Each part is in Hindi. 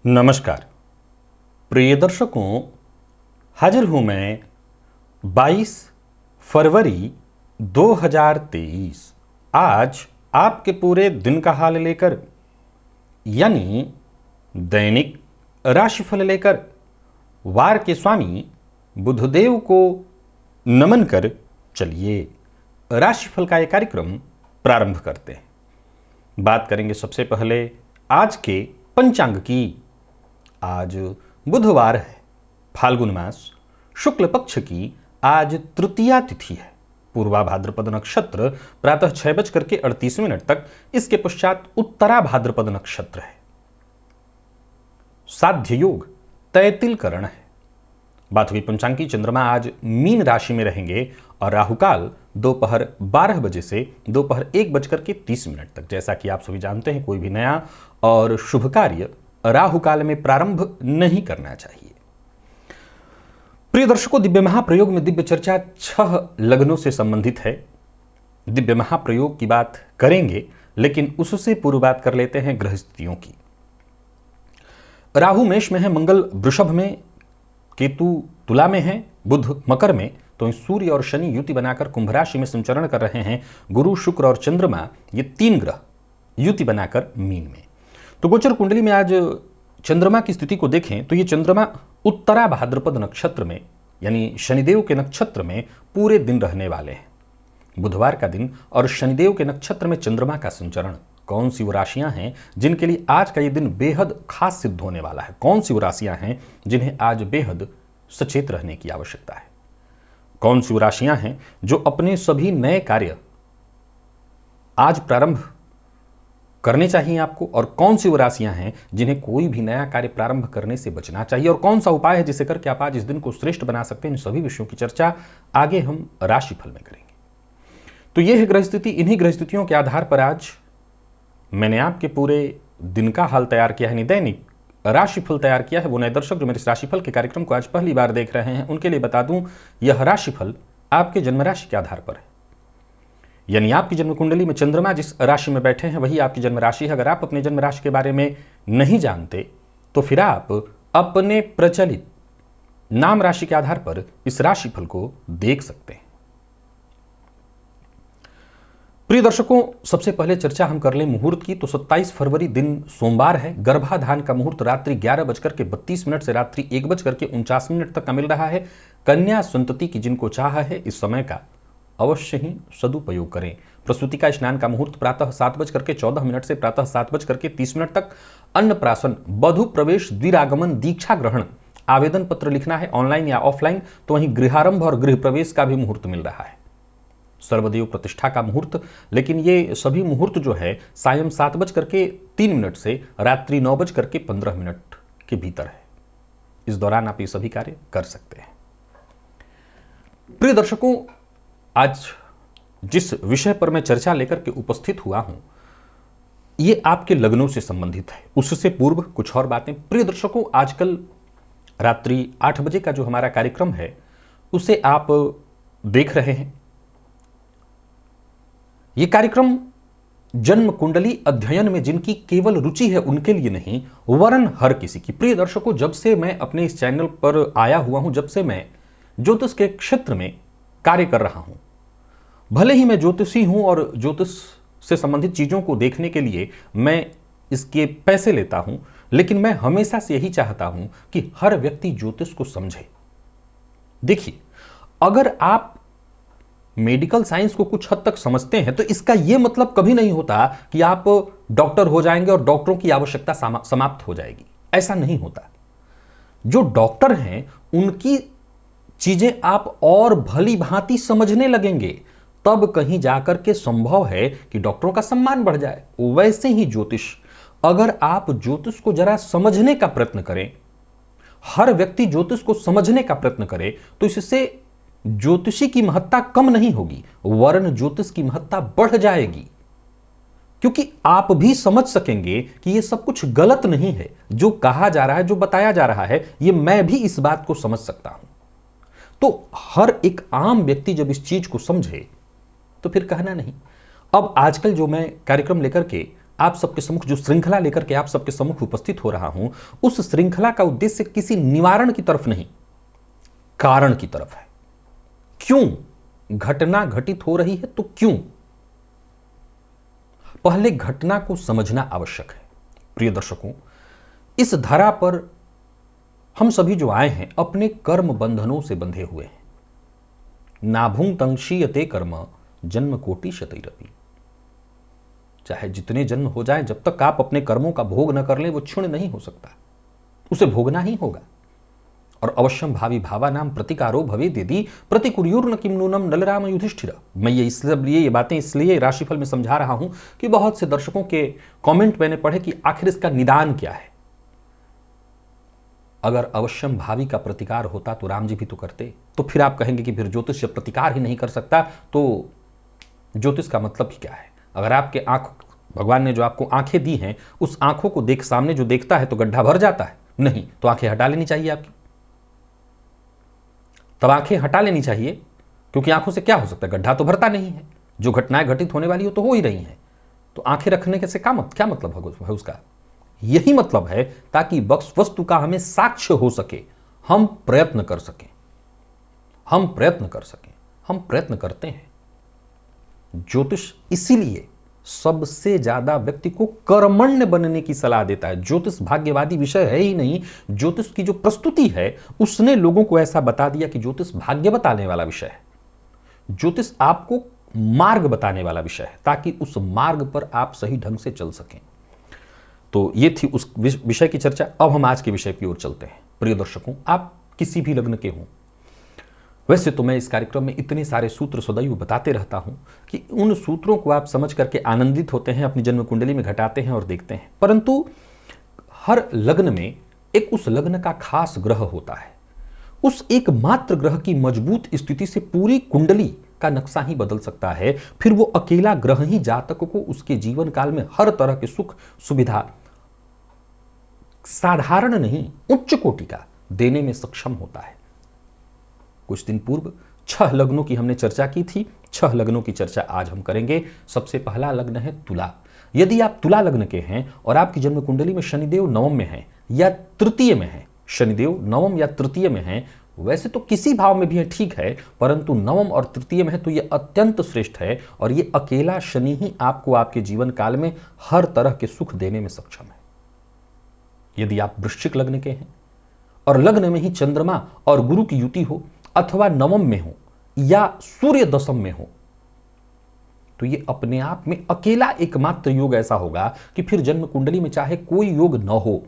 नमस्कार प्रिय दर्शकों, हाजिर हूं मैं 22 फरवरी 2023 आज आपके पूरे दिन का हाल लेकर, यानी दैनिक राशिफल लेकर वार के स्वामी बुधदेव को नमन कर चलिए राशिफल का यह कार्यक्रम प्रारंभ करते हैं। बात करेंगे सबसे पहले आज के पंचांग की। आज बुधवार है, फाल्गुन मास शुक्ल पक्ष की आज तृतीया तिथि है। पूर्वा भाद्रपद नक्षत्र प्रातः 6:38 तक, इसके पश्चात उत्तरा भाद्रपद नक्षत्र है। साध्य योग तैतिल करण है। बात हुई पंचांग की। चंद्रमा आज मीन राशि में रहेंगे और राहुकाल दोपहर 12 बजे से दोपहर 1:30 तक। जैसा कि आप सभी जानते हैं, कोई भी नया और शुभ कार्य राहु काल में प्रारंभ नहीं करना चाहिए। प्रिय दर्शकों, दिव्य महाप्रयोग में दिव्य चर्चा 6 लग्नों से संबंधित है। दिव्य महाप्रयोग की बात करेंगे, लेकिन उससे पूर्व बात कर लेते हैं ग्रह स्थितियों की। राहु मेष में है, मंगल वृषभ में, केतु तुला में है, बुध मकर में, तो सूर्य और शनि युति बनाकर कुंभ राशि में संचरण कर रहे हैं। गुरु शुक्र और चंद्रमा, ये 3 ग्रह युति बनाकर मीन में। तो गोचर कुंडली में आज चंद्रमा की स्थिति को देखें तो ये चंद्रमा उत्तरा भाद्रपद नक्षत्र में, यानी शनिदेव के नक्षत्र में पूरे दिन रहने वाले हैं। बुधवार का दिन और शनिदेव के नक्षत्र में चंद्रमा का संचरण। कौन सी वो राशियां हैं जिनके लिए आज का ये दिन बेहद खास सिद्ध होने वाला है? कौन सी वो राशियां हैं जिन्हें आज बेहद सचेत रहने की आवश्यकता है? कौन सी वो राशियां हैं जो अपने सभी नए कार्य आज प्रारंभ करने चाहिए आपको, और कौन सी वो राशियां हैं जिन्हें कोई भी नया कार्य प्रारंभ करने से बचना चाहिए, और कौन सा उपाय है जिसे करके आप आज इस दिन को श्रेष्ठ बना सकते हैं? इन सभी विषयों की चर्चा आगे हम राशिफल में करेंगे। तो यह है ग्रह स्थिति। इन्हीं ग्रह स्थितियों के आधार पर आज मैंने आपके पूरे दिन का हाल तैयार किया है, दैनिक राशिफल तैयार किया है। वो नए दर्शक जो मेरे इस राशिफल के कार्यक्रम को आज पहली बार देख रहे हैं, उनके लिए बता दूं, यह राशिफल आपके जन्म राशि के आधार पर है। यानी आपकी जन्म कुंडली में चंद्रमा जिस राशि में बैठे हैं वही आपकी जन्म राशि है। अगर आप अपने जन्म राशि के बारे में नहीं जानते तो फिर आप अपने प्रचलित नाम राशि के आधार पर इस राशिफल को देख सकते हैं। प्रिय दर्शकों, सबसे पहले चर्चा हम कर लें मुहूर्त की। तो 27 फरवरी दिन सोमवार है। गर्भाधान का मुहूर्त रात्रि 11:32 से रात्रि 1:49 तक का मिल रहा है। कन्या संतति की जिनको चाह है, इस समय का अवश्य ही सदुपयोग करें। प्रसूति का स्नान का मुहूर्त प्रातः 7:14 से प्रातः 7:30 तक। अन्नप्राशन, वधु प्रवेश, द्विरागमन, दीक्षा ग्रहण, आवेदन पत्र लिखना है ऑनलाइन या ऑफलाइन, तो वहीं गृहारंभ और गृह प्रवेश का भी मुहूर्त मिल रहा है। सर्वदेव प्रतिष्ठा का मुहूर्त, लेकिन ये सभी मुहूर्त जो है सायं 7:03 से रात्रि 9:15 के भीतर है। इस दौरान आप ये सभी कार्य कर सकते हैं। प्रिय दर्शकों, आज जिस विषय पर मैं चर्चा लेकर के उपस्थित हुआ हूं, ये आपके लग्नों से संबंधित है। उससे पूर्व कुछ और बातें। प्रिय दर्शकों, आजकल रात्रि 8 बजे का जो हमारा कार्यक्रम है उसे आप देख रहे हैं। ये कार्यक्रम जन्म कुंडली अध्ययन में जिनकी केवल रुचि है उनके लिए नहीं, वरन हर किसी की। प्रिय दर्शकों, जब से मैं अपने इस चैनल पर आया हुआ हूं, जब से मैं ज्योतिष के क्षेत्र में कार्य कर रहा हूं, भले ही मैं ज्योतिषी हूं और ज्योतिष से संबंधित चीजों को देखने के लिए मैं इसके पैसे लेता हूं, लेकिन मैं हमेशा से यही चाहता हूं कि हर व्यक्ति ज्योतिष को समझे। देखिए, अगर आप मेडिकल साइंस को कुछ हद तक समझते हैं तो इसका यह मतलब कभी नहीं होता कि आप डॉक्टर हो जाएंगे और डॉक्टरों की आवश्यकता समाप्त हो जाएगी। ऐसा नहीं होता। जो डॉक्टर हैं उनकी चीजें आप और भली भांति समझने लगेंगे, तब कहीं जाकर के संभव है कि डॉक्टरों का सम्मान बढ़ जाए। वैसे ही ज्योतिष, अगर आप ज्योतिष को जरा समझने का प्रयत्न करें, हर व्यक्ति ज्योतिष को समझने का प्रयत्न करे, तो इससे ज्योतिषी की महत्ता कम नहीं होगी, वरन ज्योतिष की महत्ता बढ़ जाएगी। क्योंकि आप भी समझ सकेंगे कि यह सब कुछ गलत नहीं है। जो कहा जा रहा है, जो बताया जा रहा है, यह मैं भी इस बात को समझ सकता हूं। तो हर एक आम व्यक्ति जब इस चीज को समझे तो फिर कहना नहीं। अब आजकल जो मैं कार्यक्रम लेकर के आप सबके सम्मुख जो श्रृंखला लेकर के आप सबके सम्मुख उपस्थित हो रहा हूं, उस श्रृंखला का उद्देश्य किसी निवारण की तरफ नहीं, कारण की तरफ है। क्यों घटना घटित हो रही है, तो क्यों, पहले घटना को समझना आवश्यक है। प्रिय दर्शकों, इस धरा पर हम सभी जो आए हैं अपने कर्म बंधनों से बंधे हुए हैं। नाभुंग तंक्षीयते कर्म जन्म कोटि शतैरपि। चाहे जितने जन्म हो जाएं, जब तक आप अपने कर्मों का भोग न कर लें वो क्षीण नहीं हो सकता, उसे भोगना ही होगा। और अवश्यम भावी भावा नाम प्रतिकारो भवेद यदि प्रतिकुर्युर्न किम नूनम नलराम युधिष्ठिर। मैं ये बातें इसलिए राशिफल में समझा रहा हूं कि बहुत से दर्शकों के कमेंट मैंने पढ़े कि आखिर इसका निदान क्या है। अगर अवश्यम भावी का प्रतिकार होता तो राम जी भी तो करते। तो फिर आप कहेंगे कि फिर ज्योतिष जब प्रतिकार ही नहीं कर सकता तो ज्योतिष का मतलब ही क्या है। अगर आपके भगवान ने जो आपको आंखें दी हैं, उस आंखों को देख सामने जो देखता है तो गड्ढा भर जाता है? नहीं, तो आंखें हटा लेनी चाहिए आपकी। तब आंखें हटा लेनी चाहिए, क्योंकि आंखों से क्या हो सकता है, गड्ढा तो भरता नहीं है। जो घटनाएं घटित होने वाली हो तो हो ही रही हैं, तो आंखें रखने से क्या मतलब है उसका? यही मतलब है ताकि वस्तु का हमें साक्ष्य हो सके, हम प्रयत्न कर सकें, हम प्रयत्न करते हैं। ज्योतिष इसीलिए सबसे ज्यादा व्यक्ति को कर्मण्य बनने की सलाह देता है। ज्योतिष भाग्यवादी विषय है ही नहीं। ज्योतिष की जो प्रस्तुति है उसने लोगों को ऐसा बता दिया कि ज्योतिष भाग्य बताने वाला विषय है। ज्योतिष आपको मार्ग बताने वाला विषय है, ताकि उस मार्ग पर आप सही ढंग से चल सकें। तो ये थी उस विषय की चर्चा। अब हम आज के विषय की ओर चलते हैं। प्रिय दर्शकों, आप किसी भी लग्न के हों, वैसे तो मैं इस कार्यक्रम में इतने सारे सूत्र सदैव बताते रहता हूं कि उन सूत्रों को आप समझ करके आनंदित होते हैं, अपनी जन्म कुंडली में घटाते हैं और देखते हैं। परंतु हर लग्न में एक उस लग्न का खास ग्रह होता है। उस एकमात्र ग्रह की मजबूत स्थिति से पूरी कुंडली का नक्शा ही बदल सकता है। फिर वो अकेला ग्रह ही जातक को उसके जीवन काल में हर तरह के सुख सुविधा, साधारण नहीं उच्च कोटि का, देने में सक्षम होता है। कुछ दिन पूर्व 6 लग्नों की हमने चर्चा की थी। 6 लग्नों की चर्चा आज हम करेंगे। सबसे पहला लग्न है तुला। यदि आप तुला लग्न के हैं और आपकी जन्म कुंडली में शनिदेव नवम में है या तृतीय में है, शनिदेव नवम या तृतीय में है, वैसे तो किसी भाव में भी है, ठीक है, परंतु नवम और तृतीय में है तो यह अत्यंत श्रेष्ठ है। और यह अकेला शनि ही आपको आपके जीवन काल में हर तरह के सुख देने में सक्षम है। यदि आप वृश्चिक लग्न के हैं और लग्न में ही चंद्रमा और गुरु की युति हो, अथवा नवम में हो या सूर्य दशम में हो, तो ये अपने आप में अकेला एकमात्र योग ऐसा होगा कि फिर जन्म कुंडली में चाहे कोई योग न हो,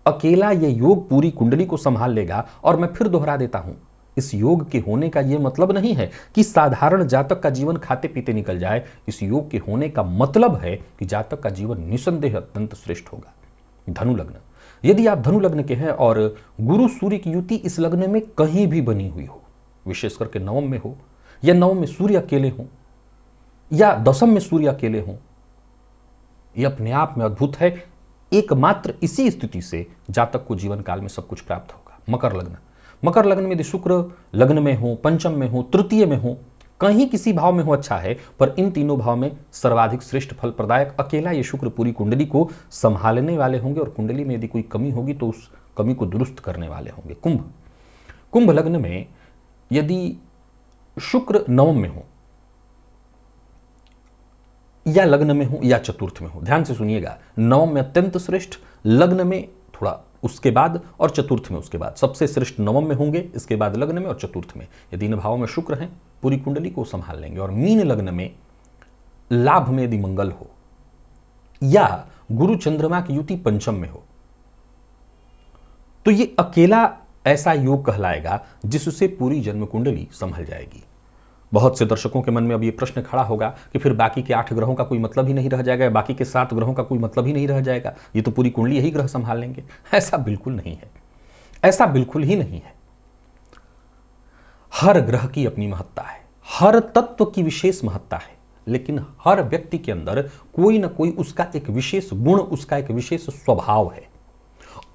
अकेला ये योग पूरी कुंडली को संभाल लेगा। और मैं फिर दोहरा देता हूं, इस योग के होने का यह मतलब नहीं है कि साधारण जातक का जीवन खाते पीते निकल जाए। इस योग के होने का मतलब है कि जातक का जीवन निसंदेह अत्यंत श्रेष्ठ होगा। धनु लग्न, यदि आप धनु लग्न के हैं और गुरु सूर्य की युति इस लग्न में कहीं भी बनी हुई हो, विशेष करके नवम में हो या नवम में सूर्य अकेले हो या दशम में सूर्य अकेले हो, यह अपने आप में अद्भुत है। एकमात्र इसी स्थिति से जातक को जीवन काल में सब कुछ प्राप्त होगा। मकर लग्न, मकर लग्न में यदि शुक्र लग्न में हो, पंचम में हो, तृतीय में हो, कहीं किसी भाव में हो, अच्छा है, पर इन तीनों भाव में सर्वाधिक श्रेष्ठ फल प्रदायक अकेला ये शुक्र पूरी कुंडली को संभालने वाले होंगे। और कुंडली में यदि कोई कमी होगी तो उस कमी को दुरुस्त करने वाले होंगे। कुंभ, कुंभ लग्न में यदि शुक्र नवम में हो या लग्न में हो या चतुर्थ में हो, ध्यान से सुनिएगा, नवम में अत्यंत श्रेष्ठ, लग्न में थोड़ा उसके बाद और चतुर्थ में उसके बाद। सबसे श्रेष्ठ नवम में होंगे, इसके बाद लग्न में और चतुर्थ में। यदि इन भावों में शुक्र हैं, पूरी कुंडली को संभाल लेंगे। और मीन लग्न में लाभ में यदि मंगल हो या गुरु चंद्रमा की युति पंचम में हो, तो ये अकेला ऐसा योग कहलाएगा जिससे पूरी जन्म कुंडली संभल जाएगी। बहुत से दर्शकों के मन में अब ये प्रश्न खड़ा होगा कि फिर बाकी के 8 ग्रहों का कोई मतलब ही नहीं रह जाएगा, बाकी के 7 ग्रहों का कोई मतलब ही नहीं रह जाएगा, ये तो पूरी कुंडली यही ग्रह संभाल लेंगे। ऐसा बिल्कुल नहीं है, ऐसा बिल्कुल ही नहीं है। हर ग्रह की अपनी महत्ता है, हर तत्व की विशेष महत्ता है, लेकिन हर व्यक्ति के अंदर कोई ना कोई उसका एक विशेष गुण, उसका एक विशेष स्वभाव है।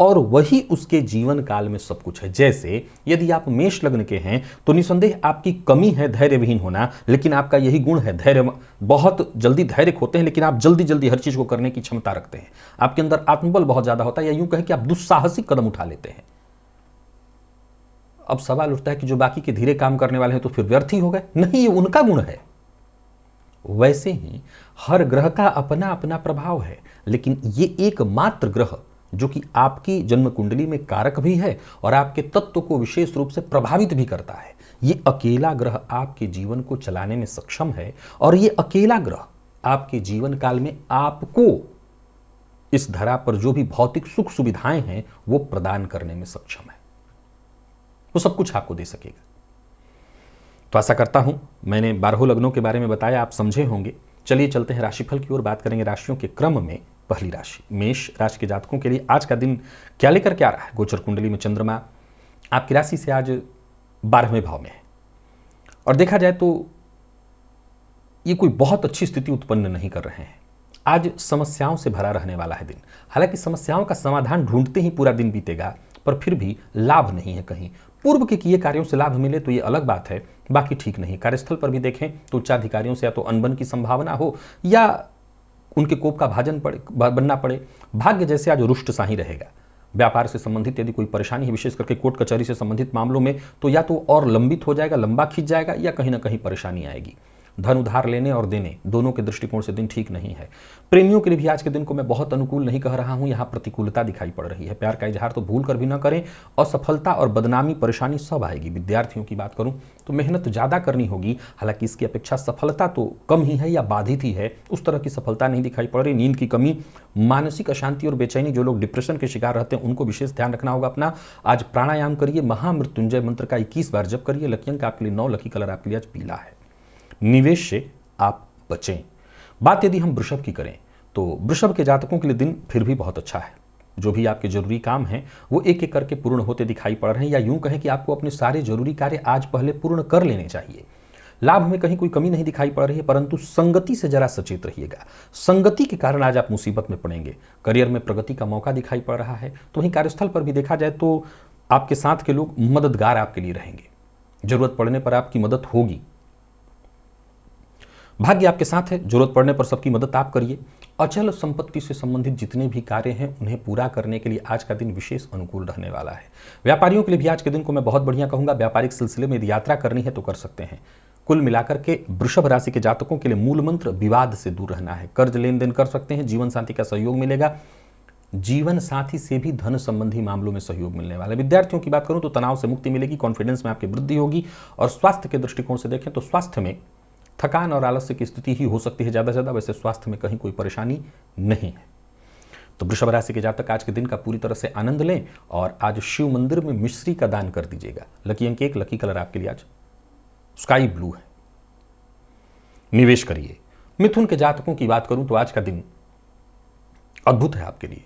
और वही उसके जीवन काल में सब कुछ है। जैसे यदि आप मेष लग्न के हैं तो निसंदेह आपकी कमी है धैर्य विहीन होना, लेकिन आपका यही गुण है धैर्य, बहुत जल्दी धैर्य खोते हैं, लेकिन आप जल्दी जल्दी हर चीज को करने की क्षमता रखते हैं। आपके अंदर आत्मबल बहुत ज्यादा होता है, या यूं कहें कि आप दुस्साहसिक कदम उठा लेते हैं। अब सवाल उठता है कि जो बाकी के धीरे काम करने वाले हैं तो फिर व्यर्थ ही हो गए? नहीं, ये उनका गुण है। वैसे ही हर ग्रह का अपना अपना प्रभाव है, लेकिन ये एकमात्र ग्रह जो कि आपकी जन्म कुंडली में कारक भी है और आपके तत्व को विशेष रूप से प्रभावित भी करता है, ये अकेला ग्रह आपके जीवन को चलाने में सक्षम है, और ये अकेला ग्रह आपके जीवन काल में आपको इस धरा पर जो भी भौतिक सुख सुविधाएं हैं वो प्रदान करने में सक्षम है। वो सब कुछ आपको दे सकेगा। तो आशा करता हूं मैंने 12 लग्नों के बारे में बताया, आप समझे होंगे। चलिए चलते हैं राशिफल की ओर, बात करेंगे राशियों के क्रम में। पहली राशि मेष राशि के जातकों के लिए आज का दिन क्या लेकर के आ रहा है? गोचर कुंडली में चंद्रमा आपकी राशि से आज 12वें भाव में है, और देखा जाए तो ये कोई बहुत अच्छी स्थिति उत्पन्न नहीं कर रहे हैं। आज समस्याओं से भरा रहने वाला है दिन। हालांकि समस्याओं का समाधान ढूंढते ही पूरा दिन बीतेगा, पर फिर भी लाभ नहीं है कहीं। पूर्व के किए कार्यों से लाभ मिले तो ये अलग बात है, बाकी ठीक नहीं। कार्यस्थल पर भी देखें तो उच्चाधिकारियों से या तो अनबन की संभावना हो या उनके कोप का भाजन बनना पड़े। भाग्य जैसे आज रुष्ट सा ही रहेगा। व्यापार से संबंधित यदि कोई परेशानी है, विशेष करके कोर्ट कचहरी से संबंधित मामलों में, तो या तो और लंबित हो जाएगा, लंबा खींच जाएगा, या कहीं ना कहीं परेशानी आएगी। धन उधार लेने और देने दोनों के दृष्टिकोण से दिन ठीक नहीं है। प्रेमियों के लिए भी आज के दिन को मैं बहुत अनुकूल नहीं कह रहा हूं, यहां प्रतिकूलता दिखाई पड़ रही है। प्यार का इजहार तो भूल कर भी न करें, असफलता और बदनामी परेशानी सब आएगी। विद्यार्थियों की बात करूं तो मेहनत ज्यादा करनी होगी, हालांकि इसकी अपेक्षा सफलता तो कम ही है या बाधित ही है, उस तरह की सफलता नहीं दिखाई पड़ रही। नींद की कमी, मानसिक अशांति और बेचैनी, जो लोग डिप्रेशन के शिकार रहते हैं उनको विशेष ध्यान रखना होगा अपना। आज प्राणायाम करिए, महामृत्युंजय मंत्र का 21 बार जप करिए। लकी अंक आपके लिए 9, लकी कलर आपके लिए आज पीला है। निवेश से आप बचें। बात यदि हम वृषभ की करें तो वृषभ के जातकों के लिए दिन फिर भी बहुत अच्छा है। जो भी आपके जरूरी काम हैं वो एक एक करके पूर्ण होते दिखाई पड़ रहे हैं, या यूं कहें कि आपको अपने सारे जरूरी कार्य आज पहले पूर्ण कर लेने चाहिए। लाभ में कहीं कोई कमी नहीं दिखाई पड़ रही है, परंतु संगति से जरा सचेत रहिएगा। संगति के कारण आज आप मुसीबत में पड़ेंगे। करियर में प्रगति का मौका दिखाई पड़ रहा है, तो वहीं कार्यस्थल पर भी देखा जाए तो आपके साथ के लोग मददगार आपके लिए रहेंगे। जरूरत पड़ने पर आपकी मदद होगी। भाग्य आपके साथ है, जरूरत पड़ने पर सबकी मदद आप करिए। अचल संपत्ति से संबंधित जितने भी कार्य हैं उन्हें पूरा करने के लिए आज का दिन विशेष अनुकूल रहने वाला है। व्यापारियों के लिए भी आज के दिन को मैं बहुत बढ़िया कहूंगा। व्यापारिक सिलसिले में यदि यात्रा करनी है तो कर सकते हैं। कुल मिलाकर के वृषभ राशि के जातकों के लिए मूल मंत्र विवाद से दूर रहना है। कर्ज लेन देन कर सकते हैं, जीवन साथी का सहयोग मिलेगा। जीवन साथी से भी धन संबंधी मामलों में सहयोग मिलने वाला है। विद्यार्थियों की बात करूं तो तनाव से मुक्ति मिलेगी, कॉन्फिडेंस में आपकी वृद्धि होगी। और स्वास्थ्य के दृष्टिकोण से देखें तो स्वास्थ्य में थकान और आलस्य की स्थिति ही हो सकती है ज़्यादा से ज़्यादा, वैसे स्वास्थ्य में कहीं कोई परेशानी नहीं है। तो वृषभ राशि के जातक आज के दिन का पूरी तरह से आनंद लें और आज शिव मंदिर में मिश्री का दान कर दीजिएगा। लकी अंक 1, लकी कलर आपके लिए आज स्काई ब्लू है। निवेश करिए। मिथुन के जातकों की बात करूं तो आज का दिन अद्भुत है आपके लिए।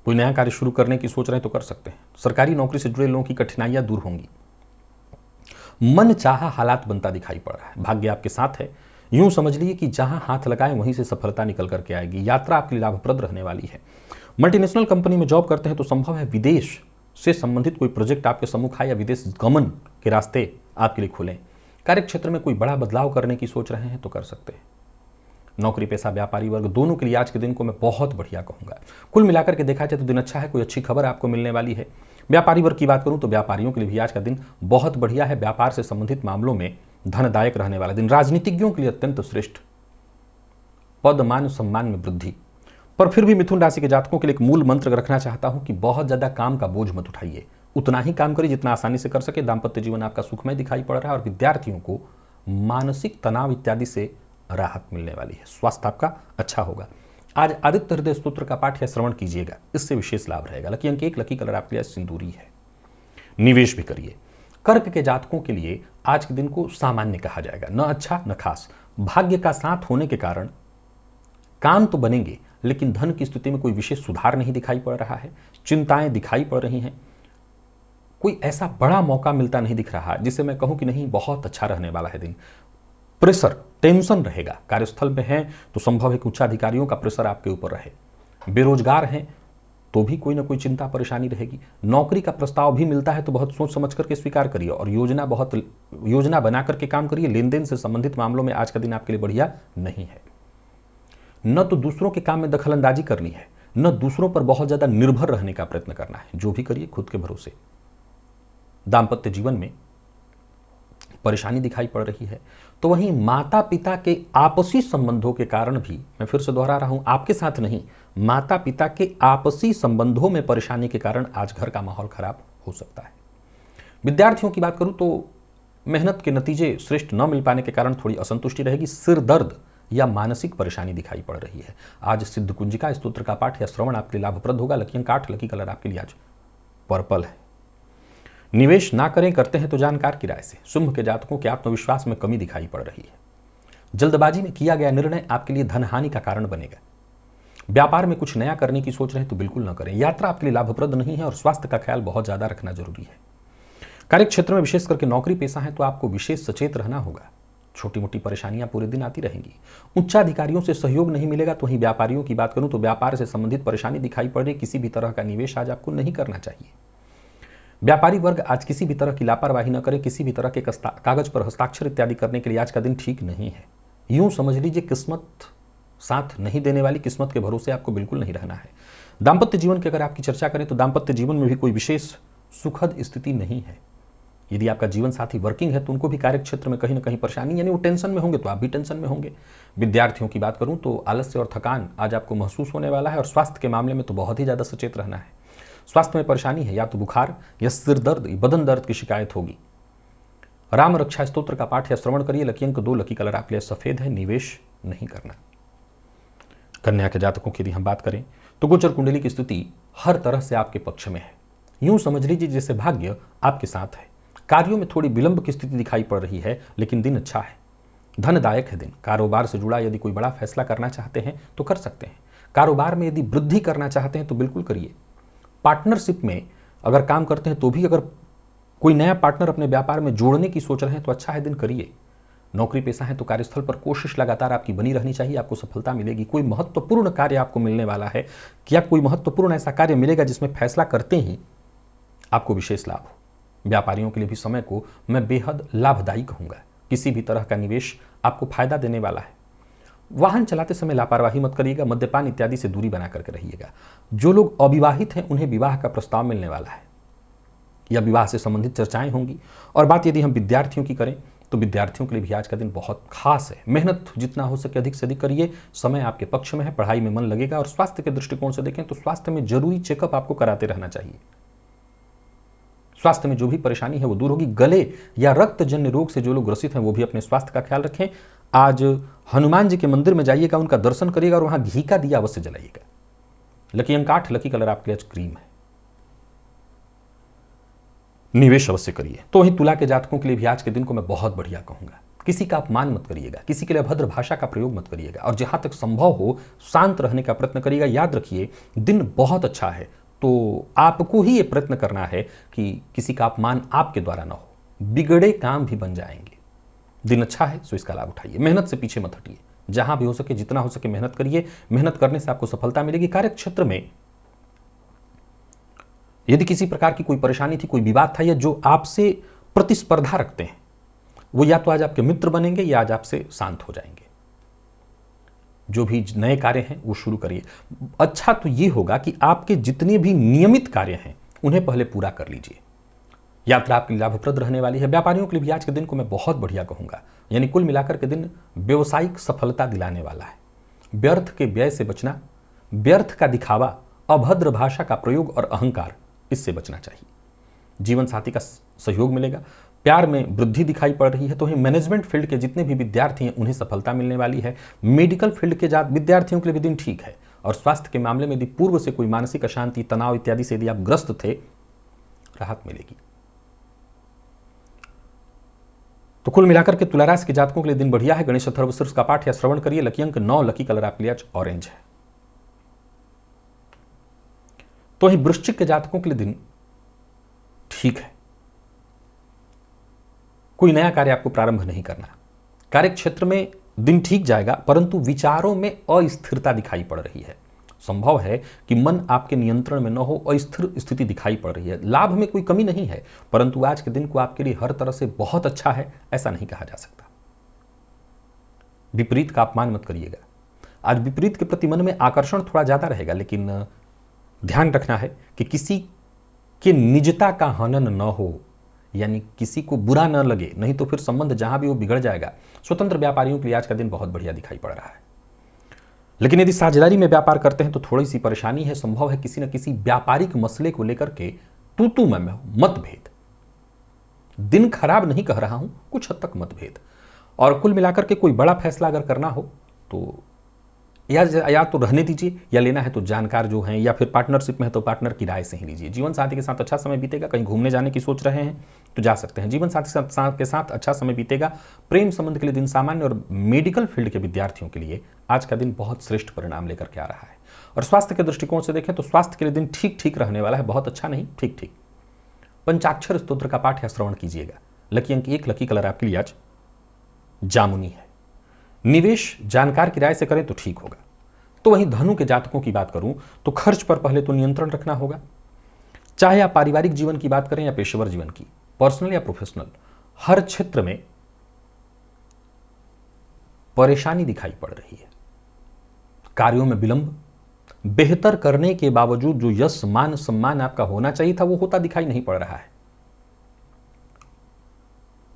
कोई नया कार्य शुरू करने की सोच रहे हैं तो कर सकते हैं। सरकारी नौकरी से जुड़े लोगों की कठिनाइयां दूर होंगी। मन चाहा हालात बनता दिखाई पड़ रहा है। भाग्य आपके साथ है। यूं समझ लीजिए कि जहां हाथ लगाएं वहीं से सफलता निकल करके आएगी। यात्रा आपके लिए लाभप्रद रहने वाली है। मल्टीनेशनल कंपनी में जॉब करते हैं तो संभव है विदेश से संबंधित कोई प्रोजेक्ट आपके सम्मुख आए या विदेश गमन के रास्ते आपके लिए खुलें। कार्यक्षेत्र में कोई बड़ा बदलाव करने की सोच रहे हैं तो कर सकते हैं। नौकरी पेशा व्यापारी वर्ग दोनों के लिए आज के दिन को मैं बहुत बढ़िया कहूंगा। कुल मिलाकर के देखा जाए तो दिन अच्छा है। कोई अच्छी खबर आपको मिलने वाली है। व्यापारी वर्ग की बात करूं तो व्यापारियों के लिए भी आज का दिन बहुत बढ़िया है। व्यापार से संबंधित मामलों में धनदायक रहने वाला दिन। राजनीतिज्ञों के लिए अत्यंत श्रेष्ठ। पद मान सम्मान में वृद्धि। पर फिर भी मिथुन राशि के जातकों के लिए एक मूल मंत्र रखना चाहता हूं कि बहुत ज्यादा काम का बोझ मत उठाइए। उतना ही काम करिए जितना आसानी से कर सके। दाम्पत्य जीवन आपका सुखमय दिखाई पड़ रहा है और विद्यार्थियों को मानसिक तनाव इत्यादि से राहत मिलने वाली है। स्वास्थ्य आपका अच्छा होगा। आज आदित्य हृदय स्तोत्र का पाठ या श्रवण कीजिएगा, इससे विशेष लाभ रहेगा। लकी अंक 1, लकी कलर आपके लिए सिंदूरी है। निवेश भी करिए। कर्क के जातकों के लिए आज के दिन को सामान्य कहा जाएगा, न अच्छा न खास। भाग्य का साथ होने के कारण काम तो बनेंगे, लेकिन धन की स्थिति में कोई विशेष सुधार नहीं दिखाई पड़ रहा है। चिंताएं दिखाई पड़ रही हैं। कोई ऐसा बड़ा मौका मिलता नहीं दिख रहा जिसे मैं कहूं कि नहीं बहुत अच्छा रहने वाला है दिन। प्रेशर, टेंशन रहेगा। कार्यस्थल में हैं तो संभव है कि उच्चाधिकारियों का प्रेशर आपके ऊपर रहे। बेरोजगार हैं तो भी कोई ना कोई चिंता परेशानी रहेगी। नौकरी का प्रस्ताव भी मिलता है तो बहुत सोच समझ करके स्वीकार करिए और योजना बना करके काम करिए। लेन देन से संबंधित मामलों में आज का दिन आपके लिए बढ़िया नहीं है। न तो दूसरों के काम में दखल अंदाजी करनी है, न दूसरों पर बहुत ज्यादा निर्भर रहने का प्रयत्न करना है। जो भी करिए खुद के भरोसे। दाम्पत्य जीवन में परेशानी दिखाई पड़ रही है, तो वहीं माता पिता के आपसी संबंधों के कारण भी, मैं फिर से दोहरा रहा हूं, आपके साथ नहीं, माता पिता के आपसी संबंधों में परेशानी के कारण आज घर का माहौल खराब हो सकता है। विद्यार्थियों की बात करूं तो मेहनत के नतीजे श्रेष्ठ न मिल पाने के कारण थोड़ी असंतुष्टि रहेगी। सिर दर्द या मानसिक परेशानी दिखाई पड़ रही है। आज सिद्ध कुंजिका स्तोत्र का पाठ या श्रवण आपके लिए लाभप्रद होगा। लकी अंक 8, लकी कलर आपके लिए आज पर्पल है। निवेश ना करें, करते हैं तो जानकार की राय से। शुंभ के जातकों के आत्मविश्वास में कमी दिखाई पड़ रही है। जल्दबाजी में किया गया निर्णय आपके लिए धन हानि का कारण बनेगा। व्यापार में कुछ नया करने की सोच रहे हैं तो बिल्कुल न करें। यात्रा आपके लिए लाभप्रद नहीं है और स्वास्थ्य का ख्याल बहुत ज्यादा रखना जरूरी है। कार्य क्षेत्र में विशेष करके नौकरी पेशा है तो आपको विशेष सचेत रहना होगा। छोटी मोटी परेशानियां पूरे दिन आती रहेंगी। उच्चाधिकारियों से सहयोग नहीं मिलेगा। तो वहीं व्यापारियों की बात करूं तो व्यापार से संबंधित परेशानी दिखाई पड़ रही। किसी भी तरह का निवेश आज आपको नहीं करना चाहिए। व्यापारी वर्ग आज किसी भी तरह की लापरवाही न करे। किसी भी तरह के कागज पर हस्ताक्षर इत्यादि करने के लिए आज का दिन ठीक नहीं है। यूं समझ लीजिए किस्मत साथ नहीं देने वाली, किस्मत के भरोसे आपको बिल्कुल नहीं रहना है। दाम्पत्य जीवन की अगर आपकी चर्चा करें तो दाम्पत्य जीवन में भी कोई विशेष सुखद स्थिति नहीं है। यदि आपका जीवन साथी वर्किंग है तो उनको भी कार्य क्षेत्र में कहीं ना कहीं परेशानी, यानी वो टेंशन में होंगे तो आप भी टेंशन में होंगे। विद्यार्थियों की बात करूं तो आलस्य और थकान आज आपको महसूस होने वाला है और स्वास्थ्य के मामले में तो बहुत ही ज्यादा सचेत रहना है। स्वास्थ्य में परेशानी है, या तो बुखार या सिर दर्द, बदन दर्द की शिकायत होगी। राम रक्षा स्तोत्र का पाठ या श्रवण करिए। लकी अंक 2, लकी कलर आपके लिए सफेद है। निवेश नहीं करना। कन्या के जातकों की यदि हम बात करें तो गोचर कुंडली की स्थिति हर तरह से आपके पक्ष में है। यूं समझ लीजिए जैसे भाग्य आपके साथ है। कार्यों में थोड़ी विलंब की स्थिति दिखाई पड़ रही है, लेकिन दिन अच्छा है, धनदायक है दिन। कारोबार से जुड़ा यदि कोई बड़ा फैसला करना चाहते हैं तो कर सकते हैं। कारोबार में यदि वृद्धि करना चाहते हैं तो बिल्कुल करिए। पार्टनरशिप में अगर काम करते हैं तो भी अगर कोई नया पार्टनर अपने व्यापार में जोड़ने की सोच रहे हैं तो अच्छा है दिन, करिए। नौकरी पेशा है तो कार्यस्थल पर कोशिश लगातार आपकी बनी रहनी चाहिए, आपको सफलता मिलेगी। कोई महत्वपूर्ण कार्य आपको मिलने वाला है, क्या कोई महत्वपूर्ण ऐसा कार्य मिलेगा जिसमें फैसला करते ही आपको विशेष लाभ हो। व्यापारियों के लिए भी समय को मैं बेहद लाभदायी कहूंगा। किसी भी तरह का निवेश आपको फायदा देने वाला है। वाहन चलाते समय लापरवाही मत करिएगा। मद्यपान इत्यादि से दूरी बना करके रहिएगा। जो लोग अविवाहित हैं उन्हें विवाह का प्रस्ताव मिलने वाला है या विवाह से संबंधित चर्चाएं होंगी। और बात यदि हम विद्यार्थियों की करें तो विद्यार्थियों के लिए भी आज का दिन बहुत खास है। मेहनत जितना हो सके अधिक से अधिक करिए। समय आपके पक्ष में है, पढ़ाई में मन लगेगा। और स्वास्थ्य के दृष्टिकोण से देखें तो स्वास्थ्य में जरूरी चेकअप आपको कराते रहना चाहिए। स्वास्थ्य में जो भी परेशानी है वो दूर होगी। गले या रक्तजन्य रोग से जो लोग ग्रसित हैं वो भी अपने स्वास्थ्य का ख्याल रखें। आज हनुमान जी के मंदिर में जाइएगा, उनका दर्शन करिएगा और वहां घी का दिया अवश्य जलाइएगा। लकी अंक 8, लकी कलर आपके आज क्रीम है। निवेश अवश्य करिए। तो वहीं तुला के जातकों के लिए भी आज के दिन को मैं बहुत बढ़िया कहूंगा। किसी का अपमान मत करिएगा, किसी के लिए अभद्र भाषा का प्रयोग मत करिएगा और जहां तक संभव हो शांत रहने का प्रयत्न करिएगा। याद रखिए दिन बहुत अच्छा है, तो आपको ही यह प्रयत्न करना है कि किसी का अपमान आपके द्वारा ना हो। बिगड़े काम भी बन जाएंगे। दिन अच्छा है सो इसका लाभ उठाइए। मेहनत से पीछे मत हटिए। जहां भी हो सके जितना हो सके मेहनत करिए। मेहनत करने से आपको सफलता मिलेगी। कार्य क्षेत्र में यदि किसी प्रकार की कोई परेशानी थी, कोई विवाद था या जो आपसे प्रतिस्पर्धा रखते हैं, वो या तो आज आपके मित्र बनेंगे या आज आपसे शांत हो जाएंगे। जो भी नए कार्य हैं वो शुरू करिए। अच्छा तो ये होगा कि आपके जितने भी नियमित कार्य हैं उन्हें पहले पूरा कर लीजिए। यात्रा आपके लिए लाभप्रद रहने वाली है। व्यापारियों के लिए भी आज के दिन को मैं बहुत बढ़िया कहूंगा। यानी कुल मिलाकर के दिन व्यवसायिक सफलता दिलाने वाला है। व्यर्थ के व्यय से बचना, व्यर्थ का दिखावा, अभद्र भाषा का प्रयोग और अहंकार, इससे बचना चाहिए। जीवन साथी का सहयोग मिलेगा। प्यार में वृद्धि दिखाई पड़ रही है। तो ही मैनेजमेंट फील्ड के जितने भी विद्यार्थी हैं उन्हें सफलता मिलने वाली है। मेडिकल फील्ड के विद्यार्थियों के लिए भी दिन ठीक है। और स्वास्थ्य के मामले में यदि पूर्व से कोई मानसिक अशांति, तनाव इत्यादि से यदि आप ग्रस्त थे, राहत मिलेगी। तो कुल मिलाकर के तुला राशि के जातकों के लिए दिन बढ़िया है। गणेश अथर्वशीर्ष का पाठ या श्रवण करिए। लकी अंक 9, लकी कलर आपके लिए आज ऑरेंज है। तो ही वृश्चिक के जातकों के लिए दिन ठीक है। कोई नया कार्य आपको प्रारंभ नहीं करना। कार्य क्षेत्र में दिन ठीक जाएगा, परंतु विचारों में अस्थिरता दिखाई पड़ रही है। संभव है कि मन आपके नियंत्रण में न हो, अस्थिर स्थिति दिखाई पड़ रही है। लाभ में कोई कमी नहीं है, परंतु आज के दिन को आपके लिए हर तरह से बहुत अच्छा है ऐसा नहीं कहा जा सकता। विपरीत का अपमान मत करिएगा। आज विपरीत के प्रति मन में आकर्षण थोड़ा ज्यादा रहेगा, लेकिन ध्यान रखना है कि किसी के निजता का हनन न हो, यानी किसी को बुरा न लगे, नहीं तो फिर संबंध जहां भी वो बिगड़ जाएगा। स्वतंत्र व्यापारियों के लिए आज का दिन बहुत बढ़िया दिखाई पड़ रहा है। लेकिन यदि साझेदारी में व्यापार करते हैं तो थोड़ी सी परेशानी है। संभव है किसी न किसी व्यापारिक मसले को लेकर के तू मैं मतभेद। दिन खराब नहीं कह रहा हूं, कुछ हद तक मतभेद। और कुल मिलाकर के कोई बड़ा फैसला अगर करना हो तो या तो रहने दीजिए, या लेना है तो जानकार जो हैं, या फिर पार्टनरशिप में है तो पार्टनर की राय से ही लीजिए। जीवन साथी के साथ अच्छा समय बीतेगा। कहीं घूमने जाने की सोच रहे हैं तो जा सकते हैं। जीवन साथी के साथ अच्छा समय बीतेगा। प्रेम संबंध के लिए दिन सामान्य, और मेडिकल फील्ड के विद्यार्थियों के लिए आज का दिन बहुत श्रेष्ठ परिणाम लेकर के आ रहा है। और स्वास्थ्य के दृष्टिकोण से देखें तो स्वास्थ्य के लिए दिन ठीक ठीक रहने वाला है, बहुत अच्छा नहीं, ठीक ठीक। पंचाक्षर स्तोत्र का पाठ या श्रवण कीजिएगा। लकी अंक 1, लकी कलर आपके लिए आज जामुनी है। निवेश जानकार की राय से करें तो ठीक होगा। तो वहीं धनु के जातकों की बात करूं तो खर्च पर पहले तो नियंत्रण रखना होगा। चाहे आप पारिवारिक जीवन की बात करें या पेशेवर जीवन की, पर्सनल या प्रोफेशनल, हर क्षेत्र में परेशानी दिखाई पड़ रही है। कार्यों में विलंब, बेहतर करने के बावजूद जो यश मान सम्मान आपका होना चाहिए था वो होता दिखाई नहीं पड़ रहा है।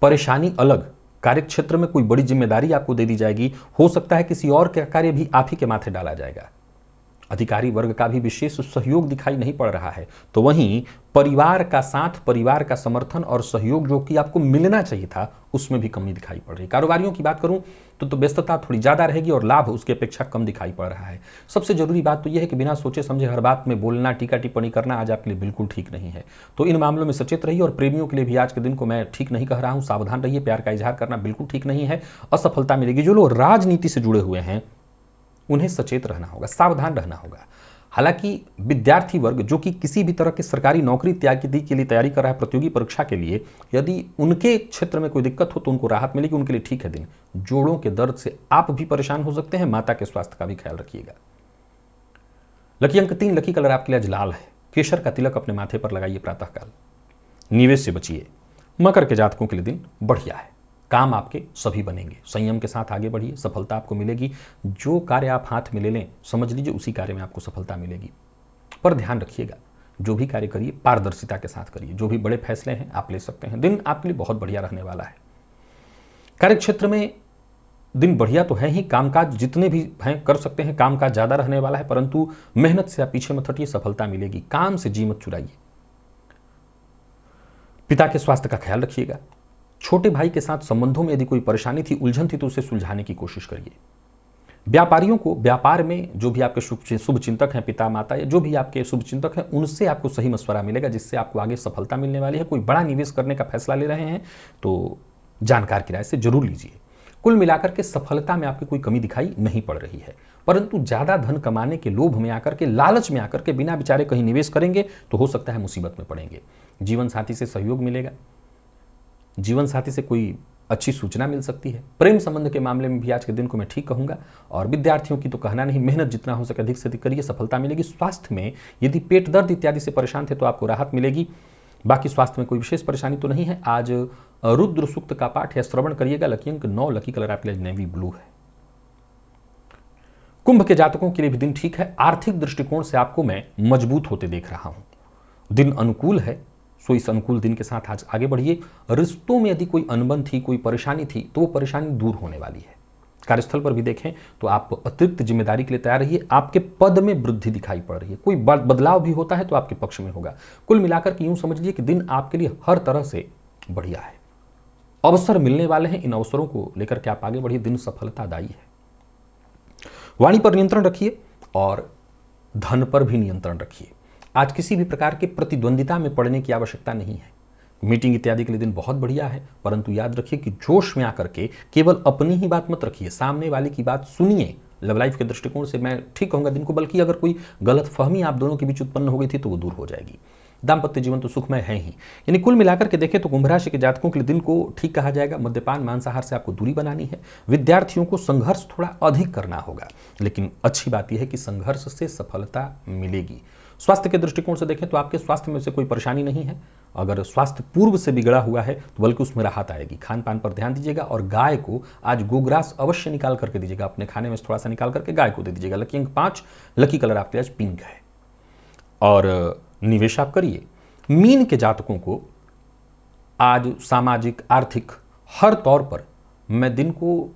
परेशानी अलग, कार्य क्षेत्र में कोई बड़ी जिम्मेदारी आपको दे दी जाएगी। हो सकता है किसी और का कार्य भी आप ही के माथे डाला जाएगा। अधिकारी वर्ग का भी विशेष सहयोग दिखाई नहीं पड़ रहा है। तो वहीं परिवार का साथ, परिवार का समर्थन और सहयोग जो कि आपको मिलना चाहिए था, उसमें भी कमी दिखाई पड़ रही है। कारोबारियों की बात करूं तो व्यस्तता थोड़ी ज्यादा रहेगी और लाभ उसकी अपेक्षा कम दिखाई पड़ रहा है। सबसे जरूरी बात तो यह है कि बिना सोचे समझे हर बात में बोलना, टीका टिप्पणी करना आज आपके लिए बिल्कुल ठीक नहीं है। तो इन मामलों में सचेत रहिए। और प्रेमियों के लिए भी आज के दिन को मैं ठीक नहीं कह रहा हूं, सावधान रहिए। प्यार का इजहार करना बिल्कुल ठीक नहीं है, असफलता मिलेगी। जो लोग राजनीति से जुड़े हुए हैं उन्हें सचेत रहना होगा, सावधान रहना होगा। हालांकि विद्यार्थी वर्ग जो कि किसी भी तरह की सरकारी नौकरी इत्यादि के लिए तैयारी कर रहा है, प्रतियोगी परीक्षा के लिए, यदि उनके क्षेत्र में कोई दिक्कत हो तो उनको राहत मिलेगी, उनके लिए ठीक है दिन। जोड़ों के दर्द से आप भी परेशान हो सकते हैं, माता के स्वास्थ्य का भी ख्याल रखिएगा। लकी अंक 3, लकी कलर आपके लिए आज लाल है। केसर का तिलक अपने माथे पर लगाइए प्रातःकाल। निवेश से बचिए। मकर के जातकों के लिए दिन बढ़िया है। काम आपके सभी बनेंगे। संयम के साथ आगे बढ़िए, सफलता आपको मिलेगी। जो कार्य आप हाथ में ले लें, समझ लीजिए उसी कार्य में आपको सफलता मिलेगी। पर ध्यान रखिएगा, जो भी कार्य करिए पारदर्शिता के साथ करिए। जो भी बड़े फैसले हैं आप ले सकते हैं। दिन आपके लिए बहुत बढ़िया रहने वाला है। कार्य क्षेत्र में दिन बढ़िया तो है ही, कामकाज जितने भी हैं कर सकते हैं, कामकाज ज्यादा रहने वाला है, परंतु मेहनत से आप पीछे मत हटिए, सफलता मिलेगी। काम से जी मत चुराइए। पिता के स्वास्थ्य का ख्याल रखिएगा। छोटे भाई के साथ संबंधों में यदि कोई परेशानी थी, उलझन थी, तो उसे सुलझाने की कोशिश करिए। व्यापारियों को व्यापार में जो भी आपके शुभ चिंतक हैं, पिता माता या जो भी आपके शुभ चिंतक हैं, उनसे आपको सही मशवरा मिलेगा, जिससे आपको आगे सफलता मिलने वाली है। कोई बड़ा निवेश करने का फैसला ले रहे हैं तो जानकार की राय से जरूर लीजिए। कुल मिलाकर के सफलता में आपकी कोई कमी दिखाई नहीं पड़ रही है, परंतु ज्यादा धन कमाने के लोभ में आकर के, लालच में आकर के बिना विचारे कहीं निवेश करेंगे तो हो सकता है मुसीबत में पड़ेंगे। जीवन साथी से सहयोग मिलेगा। जीवन साथी से कोई अच्छी सूचना मिल सकती है। प्रेम संबंध के मामले में भी आज के दिन को मैं ठीक कहूंगा। और विद्यार्थियों की तो कहना नहीं, मेहनत जितना हो सके अधिक से अधिक करिए, सफलता मिलेगी। स्वास्थ्य में यदि पेट दर्द इत्यादि से परेशान थे तो आपको राहत मिलेगी। बाकी स्वास्थ्य में कोई विशेष परेशानी तो नहीं है। आज रुद्र सूक्त का पाठ या श्रवण करिएगा। लकी अंक 9, लकी कलर आपके लिए नेवी ब्लू है। कुंभ के जातकों के लिए भी दिन ठीक है। आर्थिक दृष्टिकोण से आपको मैं मजबूत होते देख रहा हूं। दिन अनुकूल है, सो इस अनुकूल दिन के साथ आज आगे बढ़िए। रिश्तों में यदि कोई अनबन थी, कोई परेशानी थी, तो वो परेशानी दूर होने वाली है। कार्यस्थल पर भी देखें तो आप अतिरिक्त जिम्मेदारी के लिए तैयार रहिए। आपके पद में वृद्धि दिखाई पड़ रही है। कोई बदलाव भी होता है तो आपके पक्ष में होगा। कुल मिलाकर के यूं समझ लीजिए कि दिन आपके लिए हर तरह से बढ़िया है। अवसर मिलने वाले हैं, इन अवसरों को लेकर के आप आगे बढ़िए। दिन सफलतादायी है। वाणी पर नियंत्रण रखिए और धन पर भी नियंत्रण रखिए। आज किसी भी प्रकार के प्रतिद्वंदिता में पड़ने की आवश्यकता नहीं है। मीटिंग इत्यादि के लिए दिन बहुत बढ़िया है, परंतु याद रखिए कि जोश में आकर के केवल अपनी ही बात मत रखिए, सामने वाले की बात सुनिए। लव लाइफ के दृष्टिकोण से मैं ठीक कहूंगा दिन को, बल्कि अगर कोई गलत फहमी आप दोनों के बीच उत्पन्न हो गई थी तो वो दूर हो जाएगी। दाम्पत्य जीवन तो सुखमय है ही। यानी कुल मिलाकर के देखें तो कुंभ राशि के जातकों के लिए दिन को ठीक कहा जाएगा। मद्यपान मांसाहार से आपको दूरी बनानी है। विद्यार्थियों को संघर्ष थोड़ा अधिक करना होगा, लेकिन अच्छी बात यह है कि संघर्ष से सफलता मिलेगी। स्वास्थ्य के दृष्टिकोण से देखें तो आपके स्वास्थ्य में से कोई परेशानी नहीं है। अगर स्वास्थ्य पूर्व से बिगड़ा हुआ है तो बल्कि उसमें राहत आएगी। खान पान पर ध्यान दीजिएगा और गाय को आज गोग्रास अवश्य निकाल करके दीजिएगा। अपने खाने में थोड़ा सा निकाल करके गाय को दे दीजिएगा। लकी अंक 5, लकी कलर आपके आज पिंक है और निवेश आप करिए। मीन के जातकों को आज सामाजिक, आर्थिक हर तौर पर मैं दिन को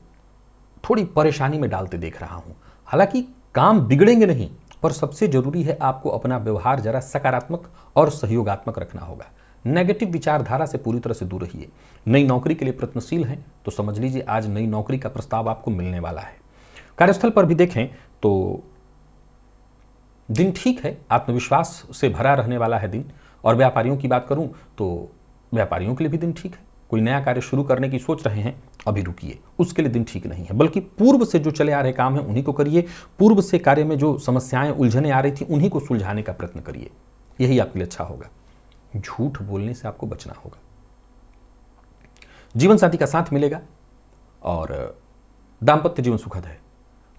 थोड़ी परेशानी में डालते देख रहा हूं। हालांकि काम बिगड़ेंगे नहीं, पर सबसे जरूरी है आपको अपना व्यवहार जरा सकारात्मक और सहयोगात्मक रखना होगा। नेगेटिव विचारधारा से पूरी तरह से दूर रहिए। नई नौकरी के लिए प्रयत्नशील हैं तो समझ लीजिए आज नई नौकरी का प्रस्ताव आपको मिलने वाला है। कार्यस्थल पर भी देखें तो दिन ठीक है, आत्मविश्वास से भरा रहने वाला है दिन। और व्यापारियों की बात करूं तो व्यापारियों के लिए भी दिन ठीक है। कोई नया कार्य शुरू करने की सोच रहे हैं, अभी रुकिए, उसके लिए दिन ठीक नहीं है, बल्कि पूर्व से जो चले आ रहे काम हैं उन्हीं को करिए। पूर्व से कार्य में जो समस्याएं, उलझने आ रही थी उन्हीं को सुलझाने का प्रयत्न करिए, यही आपके लिए अच्छा होगा। झूठ बोलने से आपको बचना होगा। जीवन साथी का साथ मिलेगा और दाम्पत्य जीवन सुखद है।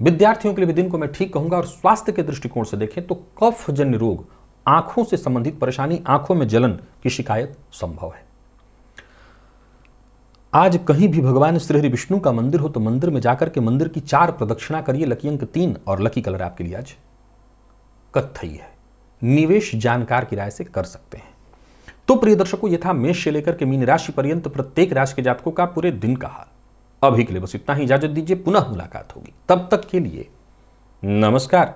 विद्यार्थियों के लिए भी दिन को मैं ठीक कहूंगा। और स्वास्थ्य के दृष्टिकोण से देखें तो कफजन्य रोग, आंखों से संबंधित परेशानी, आंखों में जलन की शिकायत संभव है। आज कहीं भी भगवान श्री हरि विष्णु का मंदिर हो तो मंदिर में जाकर के मंदिर की 4 प्रदक्षिणा करिए। लकी अंक 3 और लकी कलर आपके लिए आज कत्थई है। निवेश जानकार की राय से कर सकते हैं। तो प्रिय दर्शकों, ये था मेष से लेकर के मीन राशि पर्यंत प्रत्येक राशि के जातकों का पूरे दिन का हाल। अभी के लिए बस इतना ही, इजाजत दीजिए, पुनः मुलाकात होगी। तब तक के लिए नमस्कार।